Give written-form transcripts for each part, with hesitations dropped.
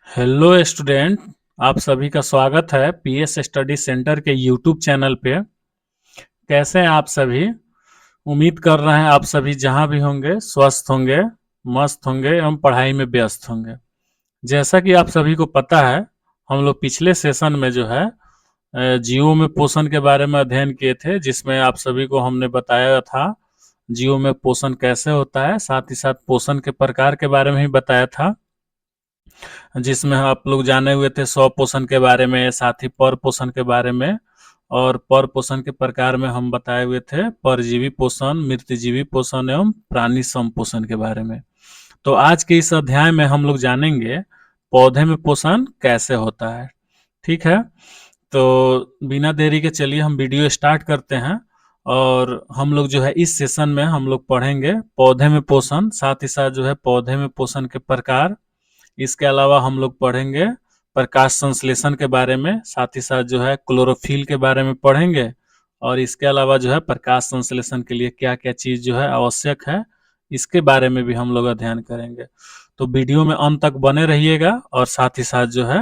Hello student. आप सभी का स्वागत है पीएस स्टडी सेंटर के यूट्यूब चैनल पे। कैसे हैं आप सभी? उम्मीद कर रहे हैं आप सभी जहां भी होंगे स्वस्थ होंगे, मस्त होंगे एवं पढ़ाई में व्यस्त होंगे। जैसा कि आप सभी को पता है, हम लोग पिछले सेशन में जो है जीवों में पोषण के बारे में अध्ययन किए थे, जिसमें आप सभी को हमने बताया था जीवों में पोषण कैसे होता है, साथ ही साथ पोषण के प्रकार के बारे में ही बताया था, जिसमें आप लोग जाने हुए थे स्व पोषण के बारे में, साथ ही पर पोषण के बारे में। और पर पोषण के प्रकार में हम बताए हुए थे परजीवी पोषण, मृतजीवी पोषण एवं प्राणी संपोषण के बारे में। तो आज के इस अध्याय में हम लोग जानेंगे पौधे में पोषण कैसे होता है। ठीक है, तो बिना देरी के चलिए हम वीडियो स्टार्ट करते हैं। और हम लोग जो है इस सेशन में हम लोग पढ़ेंगे पौधे में पोषण, साथ ही साथ जो है पौधे में पोषण के प्रकार। इसके अलावा हम लोग पढ़ेंगे प्रकाश संश्लेषण के बारे में, साथ ही साथ जो है क्लोरोफिल के बारे में पढ़ेंगे। और इसके अलावा जो है प्रकाश संश्लेषण के लिए क्या क्या चीज़ जो है आवश्यक है, इसके बारे में भी हम लोग अध्ययन करेंगे। तो वीडियो में अंत तक बने रहिएगा और साथ ही साथ जो है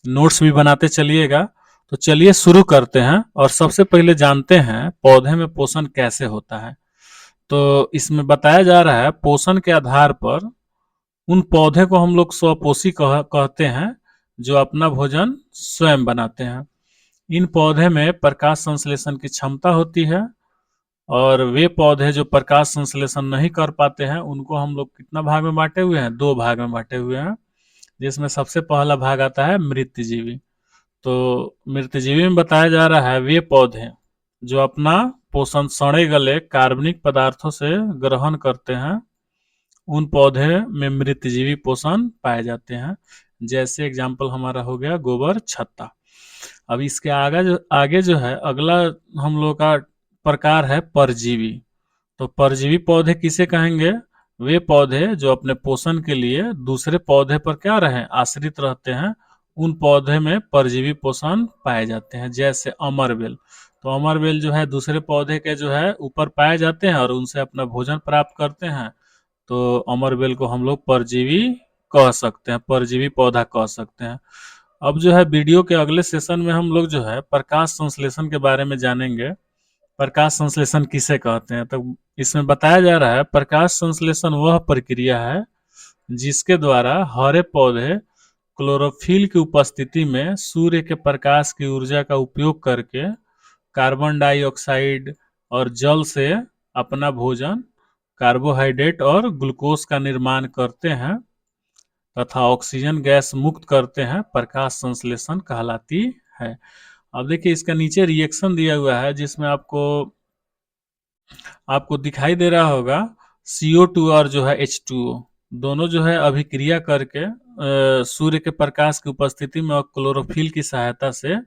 नोट्स भी बनाते चलिएगा। तो चलिए शुरू करते हैं और सबसे पहले जानते हैं पौधे में पोषण कैसे होता है। तो इसमें बताया जा रहा है पोषण के आधार पर उन पौधे को हम लोग स्वपोषी कहते हैं, जो अपना भोजन स्वयं बनाते हैं। इन पौधे में प्रकाश संश्लेषण की क्षमता होती है, और वे पौधे जो प्रकाश संश्लेषण नहीं कर पाते हैं उनको हम लोग कितना भाग में बांटे हुए हैं? दो भाग में बांटे हुए हैं, जिसमें सबसे पहला भाग आता है मृतजीवी। तो मृतजीवी में बताया जा रहा है वे पौधे जो अपना पोषण सड़े गले कार्बनिक पदार्थों से ग्रहण करते हैं, उन पौधे में मृतजीवी पोषण पाए जाते हैं। जैसे एग्जाम्पल हमारा हो गया गोबर छत्ता। अब इसके आगे जो है अगला हम लोग का प्रकार है परजीवी। तो परजीवी पौधे किसे कहेंगे? वे पौधे जो अपने पोषण के लिए दूसरे पौधे पर क्या रहे, आश्रित रहते हैं, उन पौधे में परजीवी पोषण पाए जाते हैं। जैसे अमरबेल। तो अमरबेल जो है दूसरे पौधे के जो है ऊपर पाए जाते हैं और उनसे अपना भोजन प्राप्त करते हैं। तो अमरबेल को हम लोग परजीवी कह सकते हैं, परजीवी पौधा कह सकते हैं। अब जो है वीडियो के अगले सेशन में हम लोग जो है प्रकाश संश्लेषण के बारे में जानेंगे। प्रकाश संश्लेषण किसे कहते हैं? तो इसमें बताया जा रहा है प्रकाश संश्लेषण वह प्रक्रिया है जिसके द्वारा हरे पौधे क्लोरोफिल की उपस्थिति में सूर्य के प्रकाश की ऊर्जा का उपयोग करके कार्बन डाइऑक्साइड और जल से अपना भोजन, कार्बोहाइड्रेट और ग्लूकोज का निर्माण करते हैं तथा ऑक्सीजन गैस मुक्त करते हैं, प्रकाश संश्लेषण कहलाती है। अब देखिए इसका नीचे रिएक्शन दिया हुआ है, जिसमें आपको आपको दिखाई दे रहा होगा CO2 और जो है H2O दोनों जो है अभिक्रिया करके सूर्य के प्रकाश की उपस्थिति में और क्लोरोफिल की सहायता से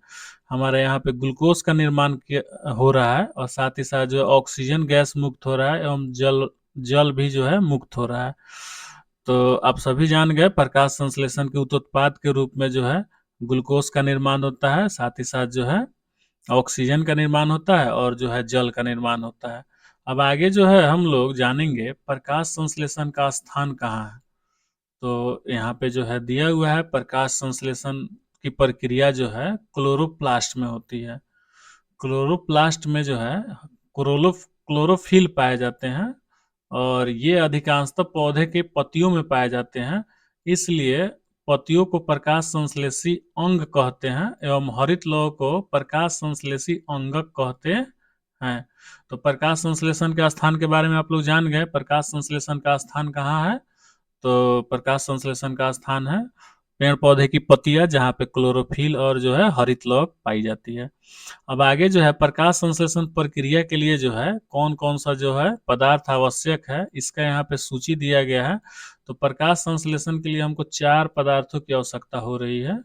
हमारे यहाँ पे ग्लूकोज का निर्माण हो रहा है, और साथ ही साथ जो है ऑक्सीजन गैस मुक्त हो रहा है एवं जल जल भी जो है मुक्त हो रहा है। तो आप सभी जान गए प्रकाश संश्लेषण के उत्पाद के रूप में जो है ग्लूकोज का निर्माण होता है, साथ ही साथ जो है ऑक्सीजन का निर्माण होता है और जो है जल का निर्माण होता है। अब आगे जो है हम लोग जानेंगे प्रकाश संश्लेषण का स्थान कहाँ है। तो यहाँ पे जो है दिया हुआ है प्रकाश संश्लेषण की प्रक्रिया जो है क्लोरोप्लास्ट में होती है। क्लोरोप्लास्ट में जो है क्लोरोफिल पाए जाते हैं, और ये अधिकांशतः पौधे के पत्तियों में पाए जाते हैं। इसलिए पत्तियों को प्रकाश संश्लेषी अंग कहते हैं एवं हरित लौह को प्रकाश संश्लेषी अंगक कहते हैं। तो प्रकाश संश्लेषण के स्थान के बारे में आप लोग जान गए। प्रकाश संश्लेषण का स्थान कहाँ है? तो प्रकाश संश्लेषण का स्थान है पेड़ पौधे की पत्तियां, जहाँ पे क्लोरोफिल और जो है हरित लौह पाई जाती है। अब आगे जो है प्रकाश संश्लेषण प्रक्रिया के लिए जो है कौन कौन सा जो है पदार्थ आवश्यक है, इसका यहाँ पे सूची दिया गया है। तो प्रकाश संश्लेषण के लिए हमको 4 पदार्थों की आवश्यकता हो रही है।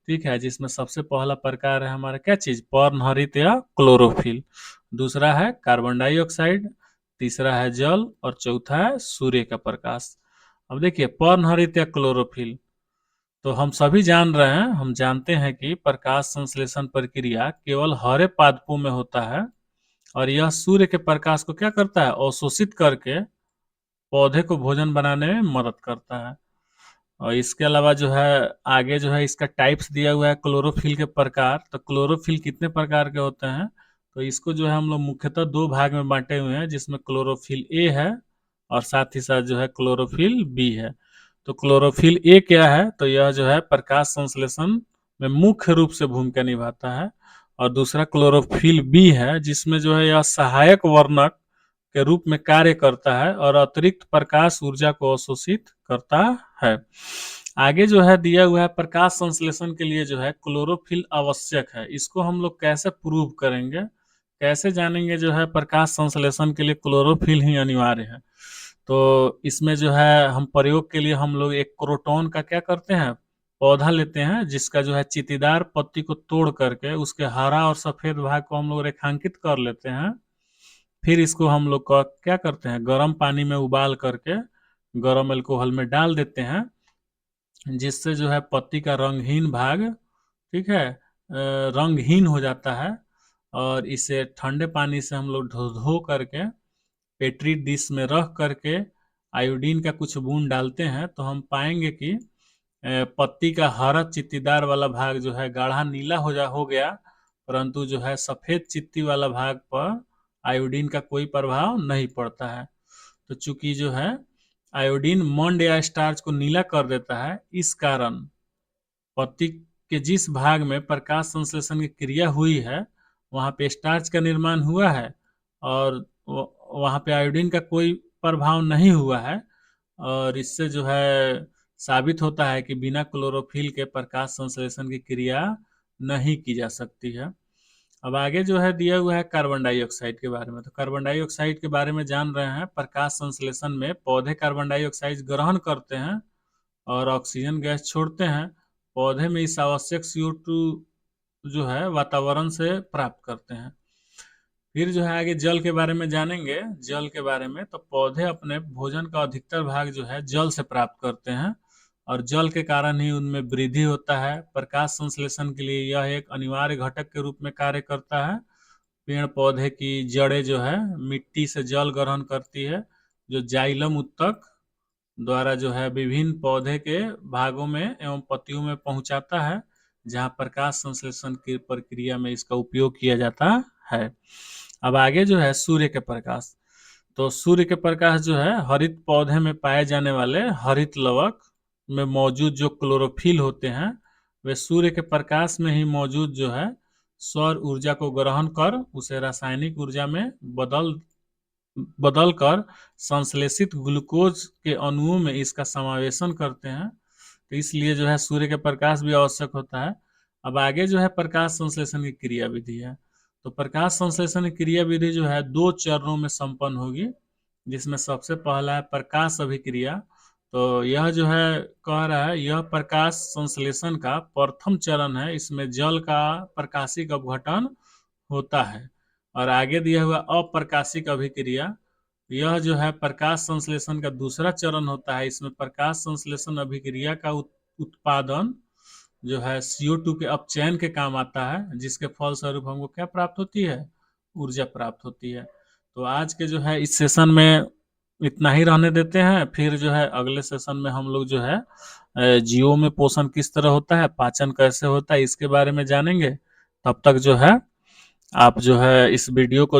ठीक है, जिसमें सबसे पहला प्रकार है हमारा क्या चीज? पर्णहरित या क्लोरोफिल। दूसरा है कार्बन डाइऑक्साइड, तीसरा है जल, और चौथा है सूर्य का प्रकाश। अब देखिए पर्णहरित या क्लोरोफिल, तो हम सभी जान रहे हैं, हम जानते हैं कि प्रकाश संश्लेषण प्रक्रिया केवल हरे पादपों में होता है, और यह सूर्य के प्रकाश को क्या करता है? अवशोषित करके पौधे को भोजन बनाने में मदद करता है। और इसके अलावा जो है आगे जो है इसका टाइप्स दिया हुआ है क्लोरोफिल के प्रकार। तो क्लोरोफिल कितने प्रकार के होते हैं, तो इसको जो है हम लोग मुख्यतः दो भाग में बांटे हुए हैं, जिसमें क्लोरोफिल ए है और साथ ही साथ जो है क्लोरोफिल बी है। तो क्लोरोफिल ए क्या है, तो यह जो है प्रकाश संश्लेषण में मुख्य रूप से भूमिका निभाता है। और दूसरा क्लोरोफिल बी है, जिसमें जो है यह सहायक वर्णक के रूप में कार्य करता है और अतिरिक्त प्रकाश ऊर्जा को अवशोषित करता है। आगे जो है दिया हुआ है प्रकाश संश्लेषण के लिए जो है क्लोरोफिल आवश्यक है। इसको हम लोग कैसे प्रूव करेंगे, कैसे जानेंगे जो है प्रकाश संश्लेषण के लिए क्लोरोफिल ही अनिवार्य है। तो इसमें जो है हम प्रयोग के लिए हम लोग एक क्रोटॉन का क्या करते हैं, पौधा लेते हैं, जिसका जो है चित्तीदार पत्ती को तोड़ करके उसके हरा और सफेद भाग को हम लोग रेखांकित कर लेते हैं। फिर इसको हम लोग का क्या करते हैं, गर्म पानी में उबाल करके गर्म अल्कोहल में डाल देते हैं, जिससे जो है पत्ती का रंगहीन भाग, ठीक है, रंगहीन हो जाता है। और इसे ठंडे पानी से हम लोग धो धो करके पेट्री डिश में रख करके आयोडीन का कुछ बूंद डालते हैं, तो हम पाएंगे कि पत्ती का हरा चित्तीदार वाला भाग जो है गाढ़ा नीला हो गया, परंतु जो है सफेद चित्ती वाला भाग पर आयोडीन का कोई प्रभाव नहीं पड़ता है। तो चूंकि जो है आयोडीन मंड या स्टार्च को नीला कर देता है, इस कारण पत्ती के जिस भाग में प्रकाश संश्लेषण की क्रिया हुई है वहां पे स्टार्च का निर्माण हुआ है और वहां पे आयोडीन का कोई प्रभाव नहीं हुआ है। और इससे जो है साबित होता है कि बिना क्लोरोफिल के प्रकाश संश्लेषण की क्रिया नहीं की जा सकती है। अब आगे जो है दिया हुआ है कार्बन डाइऑक्साइड के बारे में। तो कार्बन डाइऑक्साइड के बारे में जान रहे हैं, प्रकाश संश्लेषण में पौधे कार्बन डाइऑक्साइड ग्रहण करते हैं और ऑक्सीजन गैस छोड़ते हैं। पौधे में इस आवश्यक CO2 जो है वातावरण से प्राप्त करते हैं। फिर जो है आगे जल के बारे में जानेंगे। जल के बारे में, तो पौधे अपने भोजन का अधिकतर भाग जो है जल से प्राप्त करते हैं और जल के कारण ही उनमें वृद्धि होता है। प्रकाश संश्लेषण के लिए यह एक अनिवार्य घटक के रूप में कार्य करता है। पेड़ पौधे की जड़ें जो है मिट्टी से जल ग्रहण करती है, जो जाइलम उत्तक द्वारा जो है विभिन्न पौधे के भागों में एवं पत्तियों में पहुंचाता है, जहां प्रकाश संश्लेषण की प्रक्रिया में इसका उपयोग किया जाता है। अब आगे जो है सूर्य के प्रकाश। तो सूर्य के प्रकाश जो है हरित पौधे में पाए जाने वाले हरित लवक में मौजूद जो क्लोरोफिल होते हैं, वे सूर्य के प्रकाश में ही मौजूद जो है सौर ऊर्जा को ग्रहण कर उसे रासायनिक ऊर्जा में बदलकर संश्लेषित ग्लूकोज के अणुओं में इसका समावेशन करते हैं। तो इसलिए जो है सूर्य के प्रकाश भी आवश्यक होता है। अब आगे जो है प्रकाश संश्लेषण की क्रिया विधि है। तो प्रकाश संश्लेषण की क्रिया विधि जो है दो चरणों में संपन्न होगी, जिसमें सबसे पहला है प्रकाश अभिक्रिया। तो यह जो है कह रहा है यह प्रकाश संश्लेषण का प्रथम चरण है, इसमें जल का प्रकाशिक अपघटन होता है। और आगे दिया हुआ अप्रकाशिक अभिक्रिया, यह जो है प्रकाश संश्लेषण का दूसरा चरण होता है। इसमें प्रकाश संश्लेषण अभिक्रिया का उत्पादन जो है CO2 के अपचयन के काम आता है, जिसके फलस्वरूप हमको क्या प्राप्त होती है, ऊर्जा प्राप्त होती है। तो आज के जो है इस सेशन में इतना ही रहने देते हैं। फिर जो है अगले सेशन में हम लोग जो है जीवों में पोषण किस तरह होता है, पाचन कैसे होता है, इसके बारे में जानेंगे। तब तक जो है आप जो है इस वीडियो को